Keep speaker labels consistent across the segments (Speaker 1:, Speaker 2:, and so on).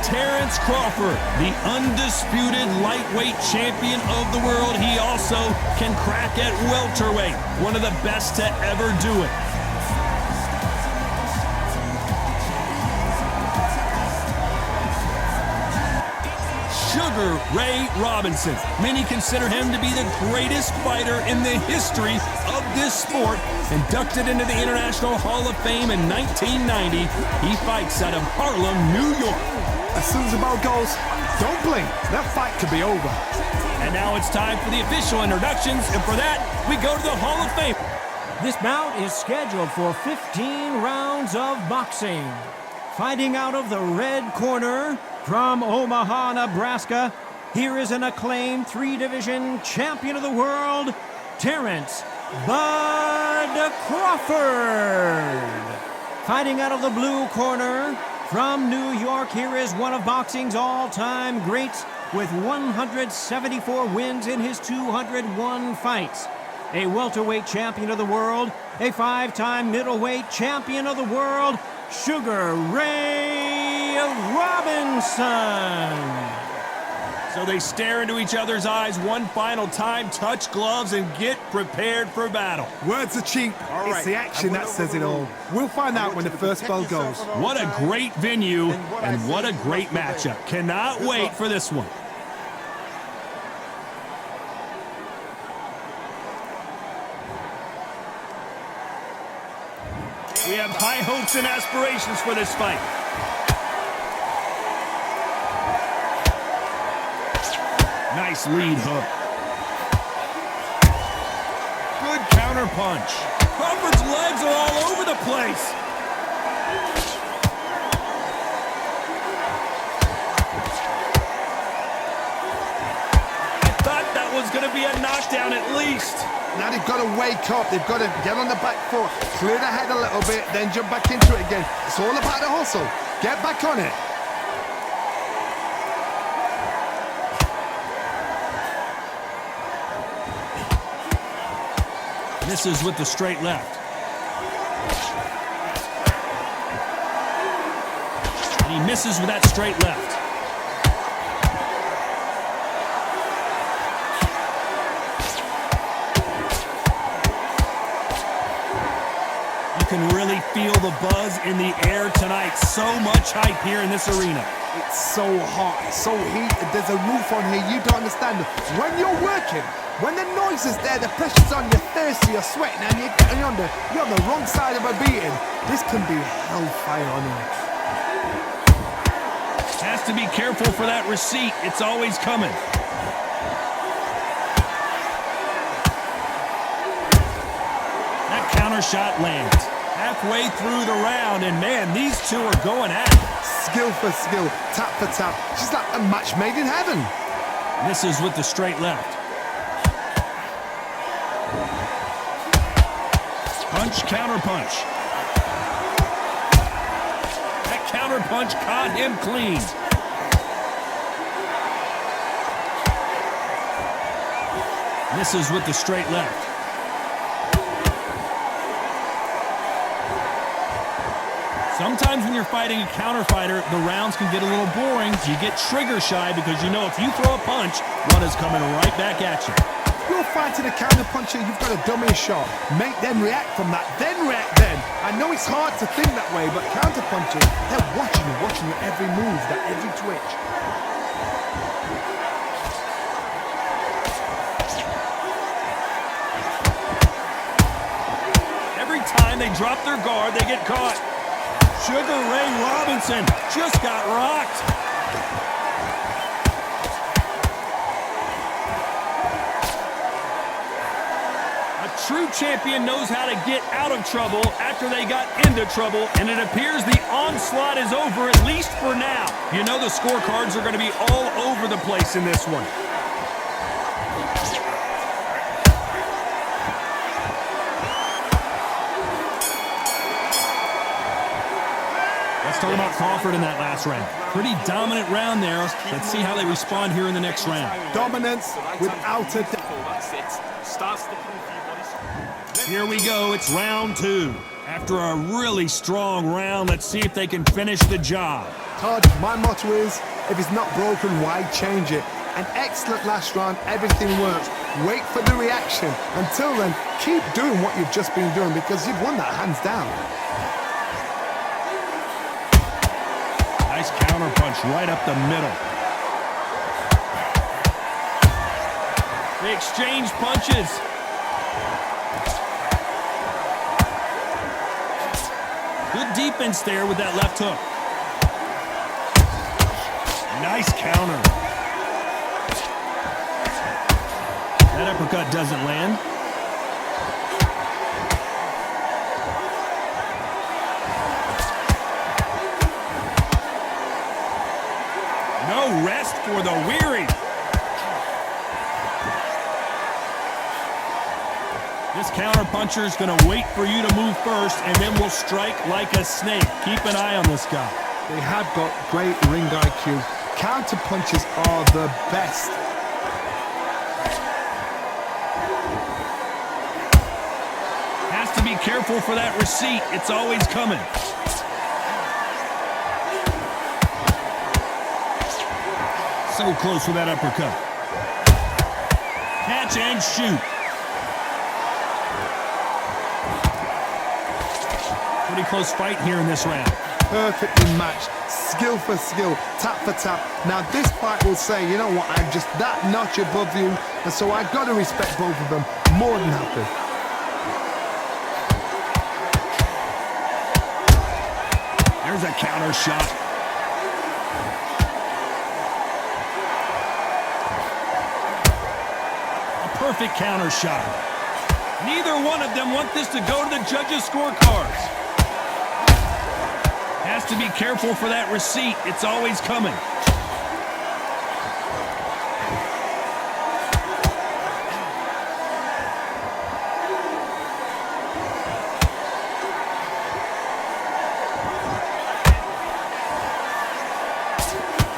Speaker 1: Terence Crawford, the undisputed lightweight champion of the world. He also can crack at welterweight, one of the best to ever do it. Sugar Ray Robinson. Many consider him to be the greatest fighter in the history of this sport. Inducted into the International Hall of Fame in 1990, he fights out of Harlem, New York.
Speaker 2: As soon as the bell goes, don't blink. That fight could be over.
Speaker 1: And now it's time for the official introductions, and for that, we go to the Hall of Fame.
Speaker 3: This bout is scheduled for 15 rounds of boxing. Fighting out of the red corner, from Omaha, Nebraska, here is an acclaimed three-division champion of the world, Terence "Bud" Crawford. Fighting out of the blue corner, from New York, here is one of boxing's all-time greats with 174 wins in his 201 fights. A welterweight champion of the world, a five-time middleweight champion of the world, Sugar Ray Robinson.
Speaker 1: So they stare into each other's eyes one final time, touch gloves, and get prepared for battle.
Speaker 2: Words are cheap. It's the action that says it all. We'll find out when the first bell goes.
Speaker 1: What a great venue, and what a great matchup. Cannot wait for this one. We have high hopes and aspirations for this fight. Nice lead hook. Good counter punch. Crawford's legs are all over the place. I thought that was going to be a knockdown at least.
Speaker 2: Now they've got to wake up. They've got to get on the back foot, clear the head a little bit, then jump back into it again. It's all about the hustle. Get back on it.
Speaker 1: Misses with the straight left. And he misses with that straight left. You can really feel the buzz in the air tonight. So much hype here in this arena.
Speaker 2: It's so hot, so heated. There's a roof on here. You don't understand. When you're working, when the noise is there, the pressure's on, you're thirsty, you're sweating, and you're on the wrong side of a beating. This can be hellfire on here.
Speaker 1: Has to be careful for that receipt. It's always coming. That counter shot lands. Halfway through the round, and man, these two are going at it.
Speaker 2: Skill for skill, tap for tap. She's like a match made in heaven.
Speaker 1: Misses with the straight left. Punch, counter punch. That counter punch caught him clean. Misses with the straight left. Sometimes when you're fighting a counter fighter, the rounds can get a little boring. You get trigger shy because you know if you throw a punch, one is coming right back at you.
Speaker 2: You're fighting a counter puncher, you've got to dummy a shot. Make them react from that, then react then. I know it's hard to think that way, but counter punching, they're watching you every move, that every twitch.
Speaker 1: Every time they drop their guard, they get caught. Sugar Ray Robinson just got rocked. A true champion knows how to get out of trouble after they got into trouble, and it appears the onslaught is over, at least for now. You know the scorecards are going to be all over the place in this one. Let's talk about Crawford in that last round. Pretty dominant round there. Let's see how they respond here in the next round.
Speaker 2: Dominance without a doubt.
Speaker 1: Here we go. It's round two. After a really strong round, let's see if they can finish the job.
Speaker 2: Todd, my motto is, if it's not broken, why change it? An excellent last round, everything works. Wait for the reaction. Until then, keep doing what you've just been doing because you've won that hands down.
Speaker 1: Nice counter punch right up the middle. They exchange punches. Good defense there with that left hook. Nice counter. That uppercut doesn't land. No rest for the weary. This counter-puncher is going to wait for you to move first, and then will strike like a snake. Keep an eye on this guy.
Speaker 2: They have got great ring IQ. Counter-punches are the best.
Speaker 1: Has to be careful for that receipt. It's always coming. So close with that uppercut. Catch and shoot. Pretty close fight here in this round.
Speaker 2: Perfectly matched. Skill for skill. Tap for tap. Now this fight will say, you know what, I'm just that notch above you. And so I've got to respect both of them. More than happy.
Speaker 1: There's a counter shot. Perfect counter shot. Neither one of them want this to go to the judges' scorecards. Has to be careful for that receipt. It's always coming.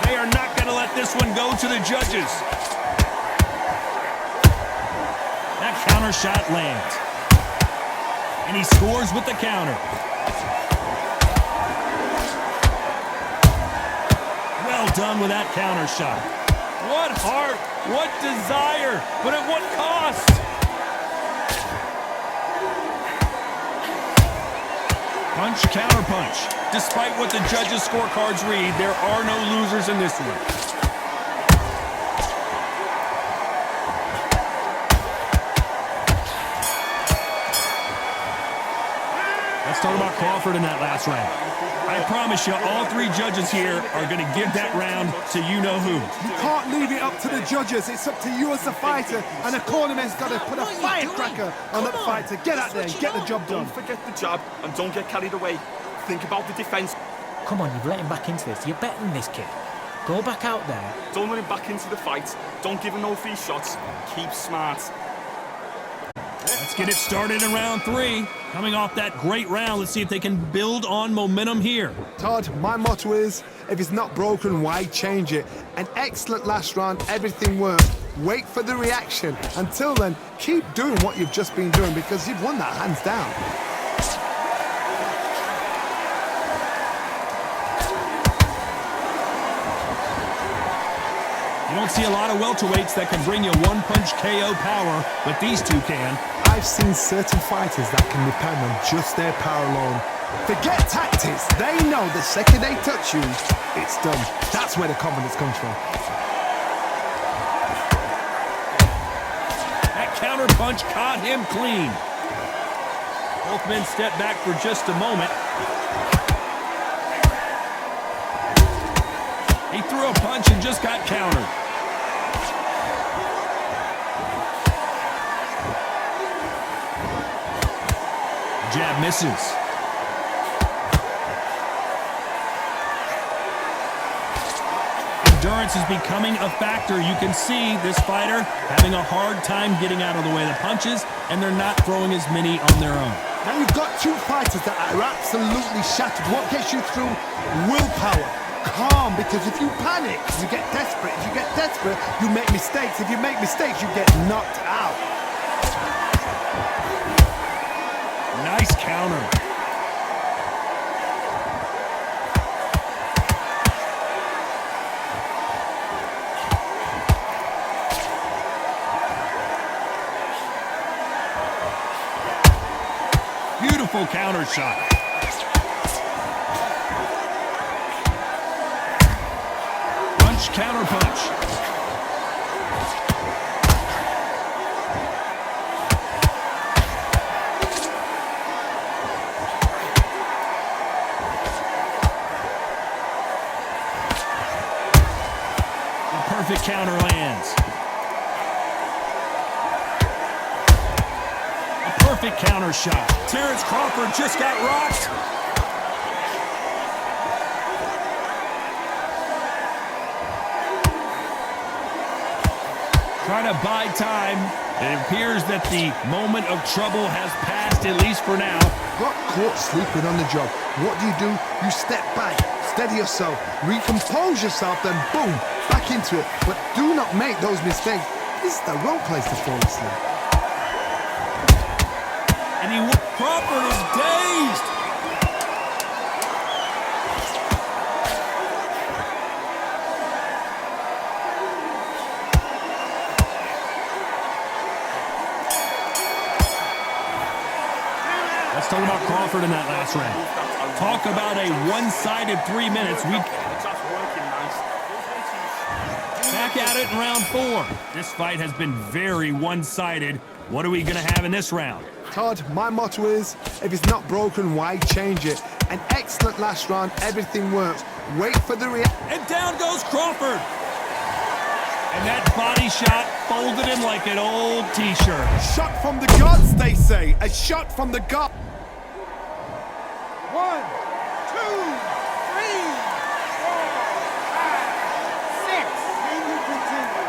Speaker 1: They are not going to let this one go to the judges. That counter shot lands. And he scores with the counter. Well done with that counter shot. What heart, what desire, but at what cost? Punch, counter punch. Despite what the judges' scorecards read, there are no losers in this one. Let's talk about Crawford in that last round. I promise you, all three judges here are going to give that round to you-know-who.
Speaker 2: You can't leave it up to the judges. It's up to you as the fighter. And the cornerman's got to put a firecracker on that fighter. Get out there and get the job done.
Speaker 4: Don't forget the jab and don't get carried away. Think about the defense.
Speaker 5: Come on, you've let him back into this. You're betting this kid. Go back out there.
Speaker 4: Don't let him back into the fight. Don't give him no free shots. Keep smart.
Speaker 1: Let's get it started in round three. Coming off that great round, let's see if they can build on momentum here.
Speaker 2: Todd, my motto is, if it's not broken, why change it? An excellent last round, everything works. Wait for the reaction. Until then, keep doing what you've just been doing because you've won that hands down.
Speaker 1: You don't see a lot of welterweights that can bring you one-punch KO power, but these two can.
Speaker 2: I've seen certain fighters that can depend on just their power alone. Forget tactics. They know the second they touch you, it's done. That's where the confidence comes from.
Speaker 1: That counter punch caught him clean. Both men step back for just a moment. He threw a punch and just got countered. Jab misses. Endurance is becoming a factor. You can see this fighter having a hard time getting out of the way of the punches, and they're not throwing as many on their own.
Speaker 2: Now you've got two fighters that are absolutely shattered. What gets you through? Willpower. Calm, because if you panic, you get desperate. If you get desperate, you make mistakes. If you make mistakes, you get knocked out. Nice counter.
Speaker 1: Beautiful counter shot. Punch, counter punch. The perfect counter lands. Perfect counter shot. Terence Crawford just got rocked. Trying to buy time. It appears that the moment of trouble has passed, at least for now.
Speaker 2: Got caught sleeping on the job. What do? You step back, steady yourself, recompose yourself, then boom, back into it. But do not make those mistakes. This is the wrong place to fall asleep.
Speaker 1: And Crawford is dazed. Let's talk about Crawford in that last round. Talk about a one-sided 3 minutes. Back at it in round 4. This fight has been very one-sided. What are we going to have in this round?
Speaker 2: Todd, my motto is, if it's not broken, why change it? An excellent last round, everything works. Wait for the
Speaker 1: And down goes Crawford. And that body shot folded him like an old t-shirt.
Speaker 2: Shot from the gods, they say. A shot from the gods. 1, 2, 3, 4, 5, 6. Can you continue?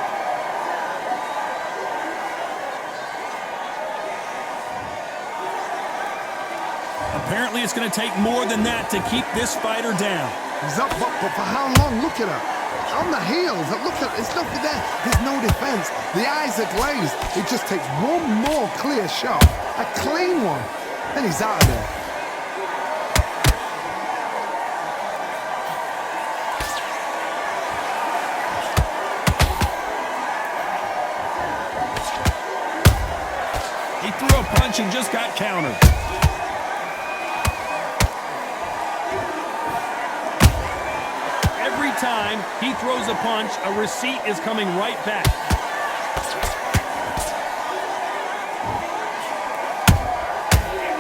Speaker 1: Apparently it's going to take more than that to keep this fighter down.
Speaker 2: He's up, but for how long? Look at her. On the heels. Look at it's nothing there. There's no defense. The eyes are glazed. It just takes one more clear shot. A clean one. Then he's out of there.
Speaker 1: He threw a punch and just got countered. Every time he throws a punch, a receipt is coming right back.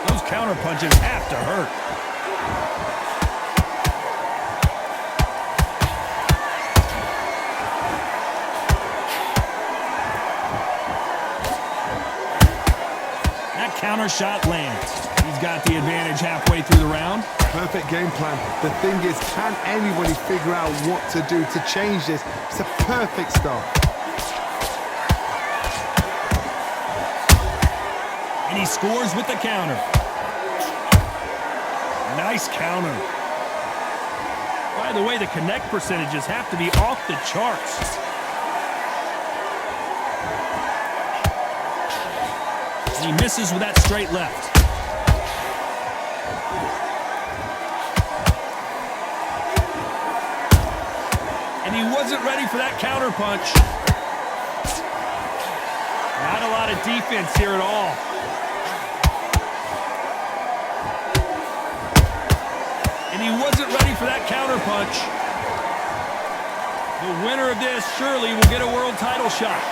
Speaker 1: Those counter punches have to hurt. That counter shot lands. He's got the advantage halfway through the round.
Speaker 2: Perfect game plan. The thing is, can anybody figure out what to do to change this? It's a perfect start.
Speaker 1: And he scores with the counter. Nice counter. By the way, the connect percentages have to be off the charts. And he misses with that straight left. And he wasn't ready for that counter punch. Not a lot of defense here at all. And he wasn't ready for that counter punch. The winner of this surely will get a world title shot.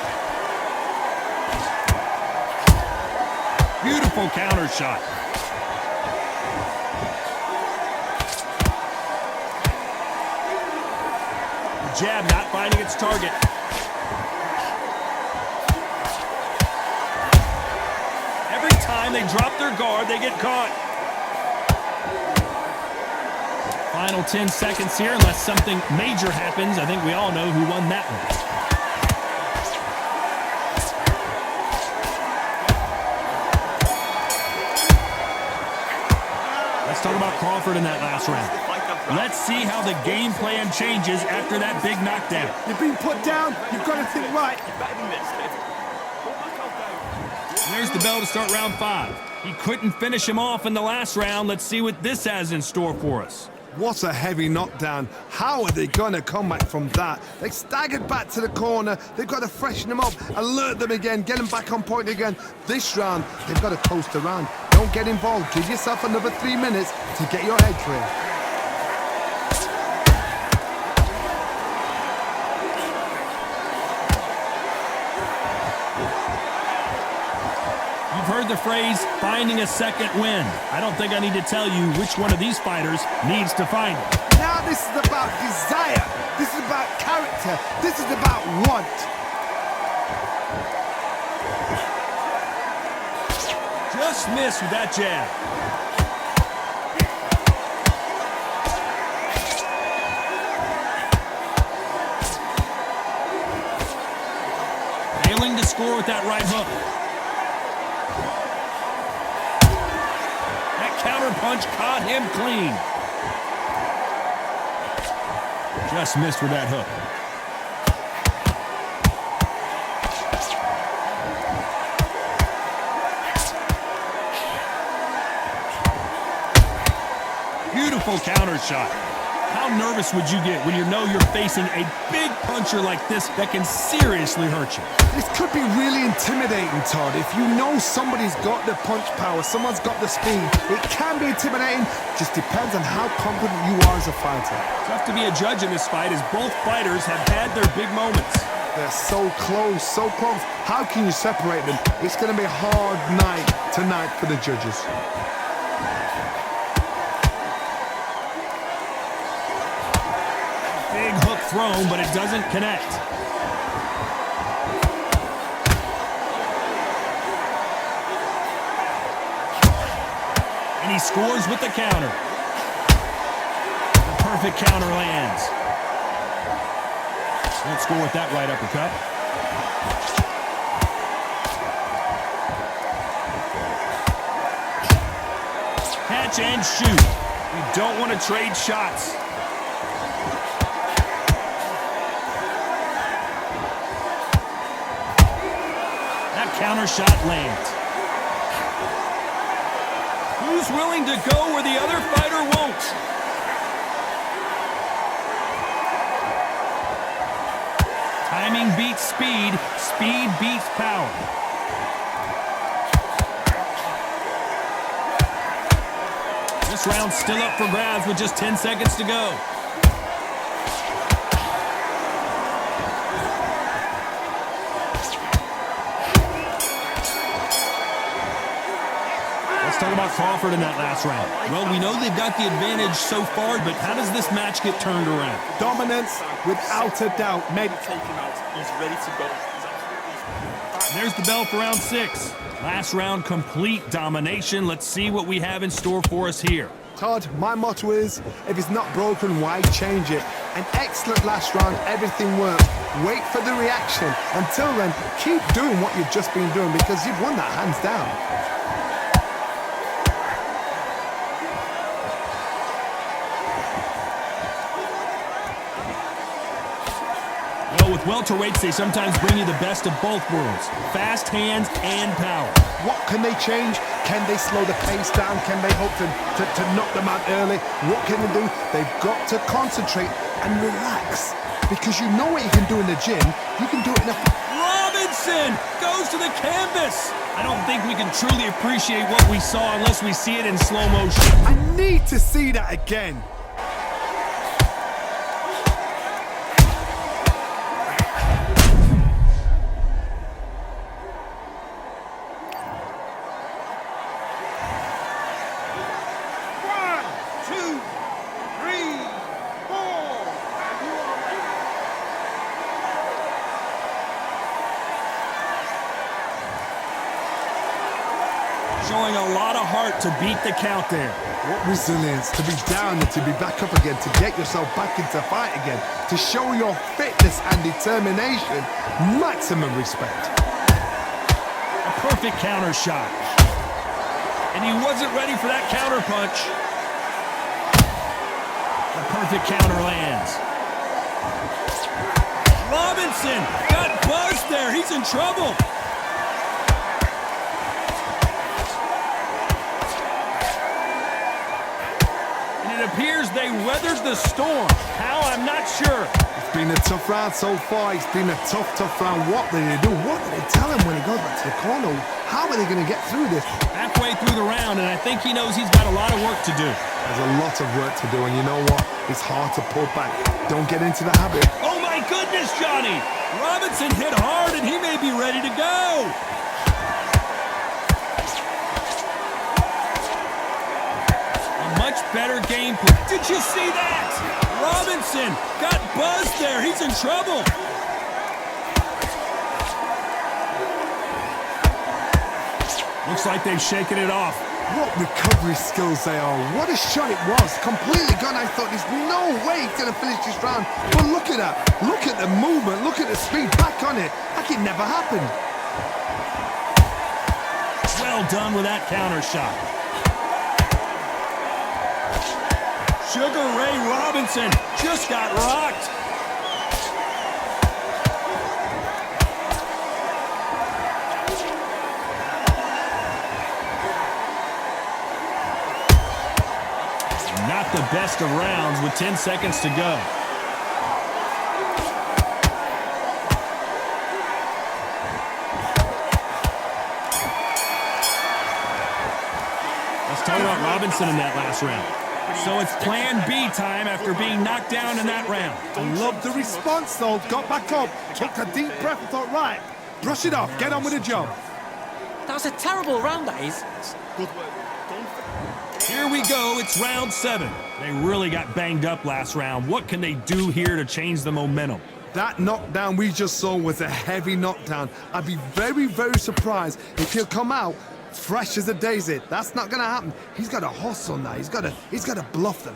Speaker 1: Beautiful counter shot. The jab not finding its target. Every time they drop their guard, they get caught. Final 10 seconds here, unless something major happens. I think we all know who won that one. Let's talk about Crawford in that last round. Let's see how the game plan changes after that big knockdown.
Speaker 2: You've been put down. You've got to think right.
Speaker 1: There's the bell to start round 5. He couldn't finish him off in the last round. Let's see what this has in store for us.
Speaker 2: What a heavy knockdown. How are they going to come back from that? They staggered back to the corner. They've got to freshen them up, alert them again, get them back on point again. This round, they've got to coast around. Don't get involved. Give yourself another 3 minutes to get your head clear.
Speaker 1: You've heard the phrase, finding a second wind. I don't think I need to tell you which one of these fighters needs to find it.
Speaker 2: Now this is about desire. This is about character. This is about want.
Speaker 1: Just missed with that jab. Failing to score with that right hook. Counter punch caught him clean. Just missed with that hook. Beautiful counter shot. How nervous would you get when you know you're facing a big puncher like this that can seriously hurt you?
Speaker 2: This could be really intimidating, Todd. If you know somebody's got the punch power, someone's got the speed, it can be intimidating. Just depends on how confident you are as a fighter.
Speaker 1: Tough to be a judge in this fight as both fighters have had their big moments.
Speaker 2: They're so close, so close. How can you separate them? It's going to be a hard night tonight for the judges.
Speaker 1: Big hook thrown, but it doesn't connect. And he scores with the counter. The perfect counter lands. Won't score with that right uppercut. Catch and shoot. You don't want to trade shots. Counter shot lands. Who's willing to go where the other fighter won't? Timing beats speed. Speed beats power. This round's still up for grabs with just 10 seconds to go. Talk about Crawford in that last round. Well, we know they've got the advantage so far, but how does this match get turned around?
Speaker 2: Dominance, without a doubt. Maybe
Speaker 4: Take him out. He's ready to go.
Speaker 1: There's the bell for round 6. Last round, complete domination. Let's see what we have in store for us here.
Speaker 2: Todd, my motto is, if it's not broken, why change it? An excellent last round, everything worked. Wait for the reaction. Until then, keep doing what you've just been doing because you've won that hands down.
Speaker 1: With welterweights, they sometimes bring you the best of both worlds. Fast hands and power.
Speaker 2: What can they change? Can they slow the pace down? Can they hope to knock them out early? What can they do? They've got to concentrate and relax. Because you know what you can do in the gym. You can do it in a...
Speaker 1: Robinson goes to the canvas. I don't think we can truly appreciate what we saw unless we see it in slow motion.
Speaker 2: I need to see that again.
Speaker 1: Showing a lot of heart to beat the count there.
Speaker 2: What resilience, to be down and to be back up again, to get yourself back into fight again, to show your fitness and determination. Maximum respect.
Speaker 1: A perfect counter shot. And he wasn't ready for that counter punch. The perfect counter lands. Robinson got buzzed there. He's in trouble. It appears they they weathered the storm. How, I'm not sure.
Speaker 2: It's been a tough round so far. It's been a tough round. What did they do? What did they tell him when he goes back to the corner? How are they going to get through this?
Speaker 1: Halfway through the round, and I think he knows he's got a lot of work to do.
Speaker 2: There's a lot of work to do, and you know what? It's hard to pull back. Don't get into the habit.
Speaker 1: Oh my goodness, Johnny! Robinson hit hard, and he may be ready to go. Much better game plan. Did you see that? Robinson got buzzed there. He's in trouble. Looks like they've shaken it off.
Speaker 2: What recovery skills they are. What a shot it was. Completely gone. I thought there's no way he's going to finish this round. But look at that. Look at the movement. Look at the speed. Back on it. Like it never happened.
Speaker 1: Well done with that counter shot. Sugar Ray Robinson just got rocked. Not the best of rounds with 10 seconds to go. Let's talk about Robinson in that last round. So it's plan B time after being knocked down in that round.
Speaker 2: I love the response, though. Got back up, took a deep breath and thought, right, brush it off, get on with the job.
Speaker 5: That was a terrible round, that is.
Speaker 4: Good work.
Speaker 1: Here we go, it's round 7. They really got banged up last round. What can they do here to change the momentum?
Speaker 2: That knockdown we just saw was a heavy knockdown. I'd be very, very surprised if he'll come out fresh as a daisy. That's not going to happen. He's got to hustle now. He's got to bluff them.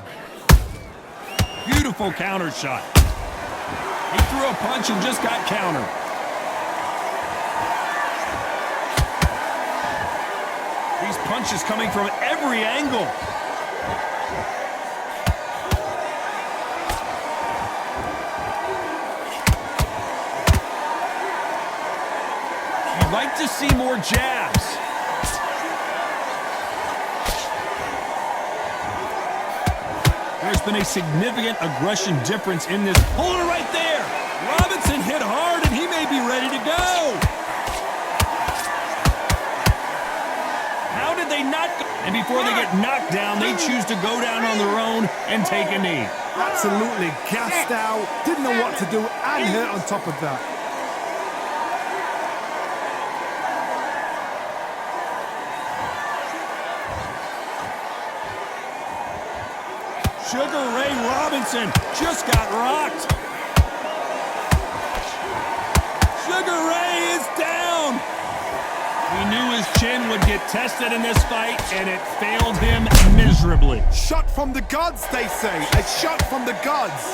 Speaker 1: Beautiful counter shot. He threw a punch and just got countered. These punches coming from every angle. You'd like to see more jabs. There's been a significant aggression difference in this. Hold it right there. Robinson hit hard, and he may be ready to go. How did they not go? And before they get knocked down, they choose to go down on their own and take a knee.
Speaker 2: Absolutely gassed out, didn't know what to do, and hurt on top of that.
Speaker 1: Sugar Ray Robinson just got rocked. Sugar Ray is down. We knew his chin would get tested in this fight, and it failed him miserably.
Speaker 2: Shot from the gods, they say. A shot from the gods.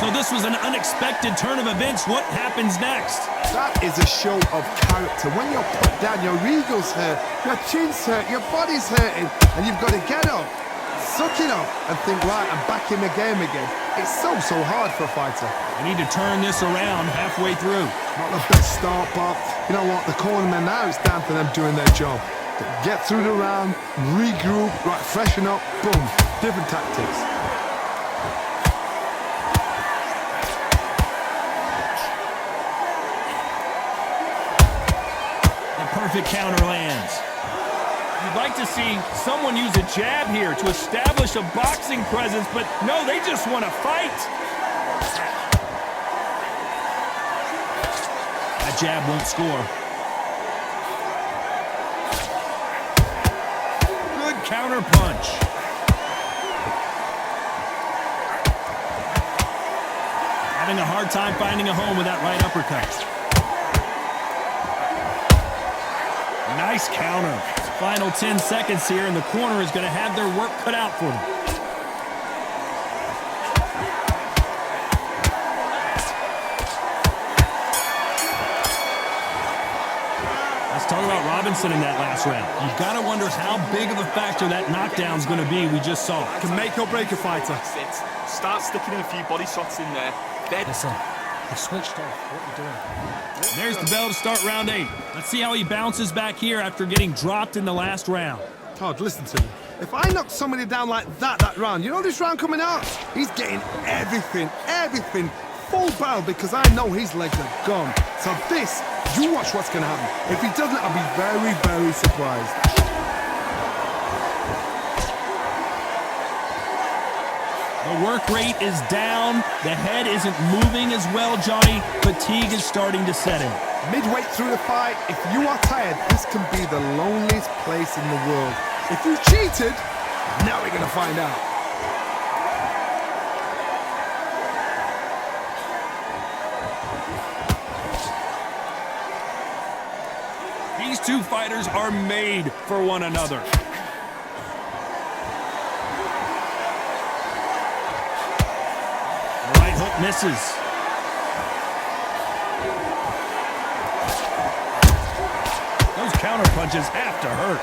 Speaker 1: So this was an unexpected turn of events. What happens next?
Speaker 2: That is a show of character. When you're put down, your ego's hurt, your chin's hurt, your body's hurting, and you've got to get up, suck it up, and think, right, I'm back in the game again. It's so hard for a fighter.
Speaker 1: They need to turn this around halfway through.
Speaker 2: Not the best start, but you know what? The cornermen now, it's down to them doing their job. Get through the round, regroup, right, freshen up, boom, different tactics.
Speaker 1: Perfect counter lands. You'd like to see someone use a jab here to establish a boxing presence, but no, they just want to fight. That jab won't score. Good counter punch. Having a hard time finding a home with that right uppercut. Nice counter. Final 10 seconds here, and the corner is going to have their work cut out for them. Robinson in that last round. You've got to wonder how big of a factor that knockdown's going to be we just saw.
Speaker 2: Can make or break a fighter.
Speaker 4: That's it. Start sticking in a few body shots in there. Dead.
Speaker 5: Listen, they switched off. What are you doing?
Speaker 1: There's the bell to start round 8. Let's see how he bounces back here after getting dropped in the last round.
Speaker 2: Todd, listen to me. If I knock somebody down like that round, you know this round coming out? He's getting everything, full barrel, because I know his legs are gone. So this, you watch what's going to happen. If he doesn't, I'll be very, very surprised.
Speaker 1: The work rate is down. The head isn't moving as well, Johnny. Fatigue is starting to set in.
Speaker 2: Midway through the fight, if you are tired, this can be the loneliest place in the world. If you cheated, now we're going to find out.
Speaker 1: These two fighters are made for one another. The right hook misses. Those counter punches have to hurt.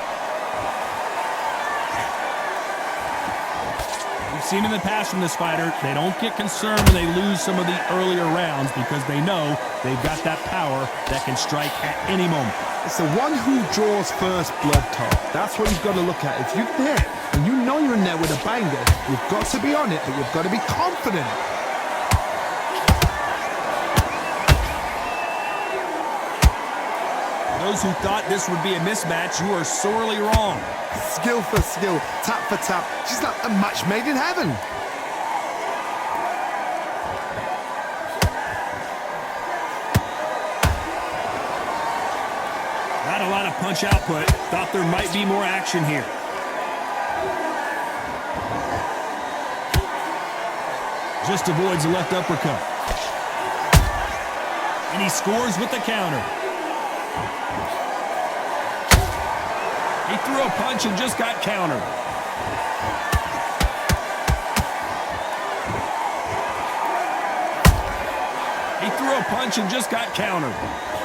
Speaker 1: We've seen in the past from this fighter, they don't get concerned when they lose some of the earlier rounds because they know they've got that power that can strike at any moment.
Speaker 2: It's the one who draws first blood, Todd. That's what you've got to look at. If you're there and you know you're in there with a banger, you've got to be on it, but you've got to be confident.
Speaker 1: Those who thought this would be a mismatch, you are sorely wrong.
Speaker 2: Skill for skill, tap for tap. She's like a match made in heaven.
Speaker 1: Not a lot of punch output. Thought there might be more action here. Just avoids a left uppercut. And he scores with the counter. He threw a punch and just got countered. He threw a punch and just got countered.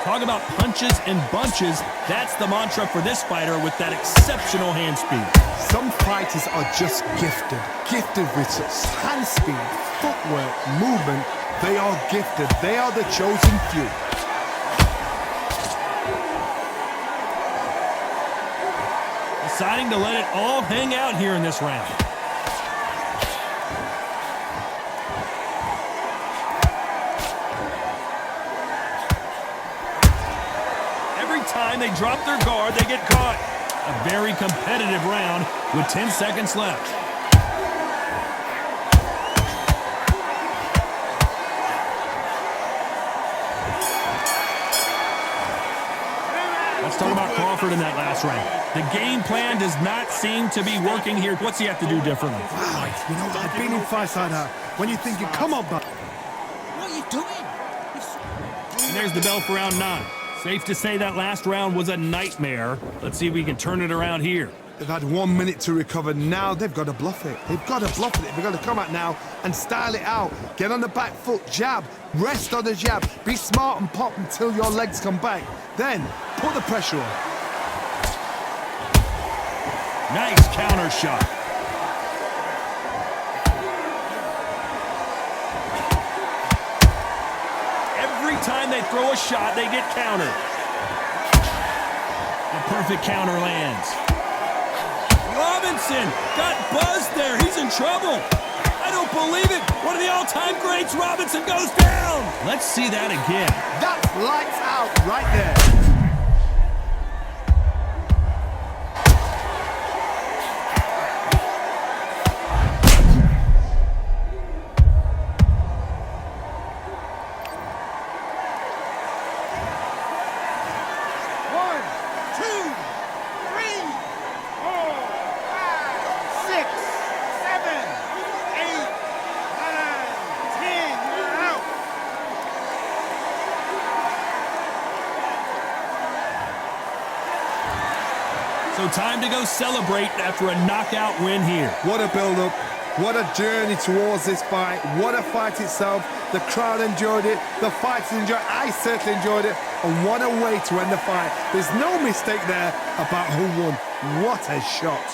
Speaker 1: Talk about punches and bunches. That's the mantra for this fighter with that exceptional hand speed.
Speaker 2: Some fighters are just gifted with such hand speed, footwork, movement. They are gifted. They are the chosen few.
Speaker 1: Deciding to let it all hang out here in this round. Every time they drop their guard, they get caught. A very competitive round with 10 seconds left. Let's talk about Crawford in that last round. The game plan does not seem to be working here. What's he have to do differently?
Speaker 2: Wow, you know, I've been in fights like that. When you're thinking, come on, bud.
Speaker 5: What are you doing?
Speaker 1: And there's the bell for round 9. Safe to say that last round was a nightmare. Let's see if we can turn it around here.
Speaker 2: They've had 1 minute to recover. Now they've got to bluff it. They've got to bluff it. They've got to come out now and style it out. Get on the back foot, jab, rest on the jab. Be smart and pop until your legs come back. Then put the pressure on.
Speaker 1: Nice counter shot. Every time they throw a shot, they get countered. The perfect counter lands. Robinson got buzzed there. He's in trouble. I don't believe it. One of the all-time greats, Robinson, goes down. Let's see that again.
Speaker 2: That's lights out right there.
Speaker 1: So time to go celebrate after a knockout win here.
Speaker 2: What a build-up. What a journey towards this fight. What a fight itself. The crowd enjoyed it. The fighters enjoyed it. I certainly enjoyed it. And what a way to end the fight. There's no mistake there about who won. What a shot.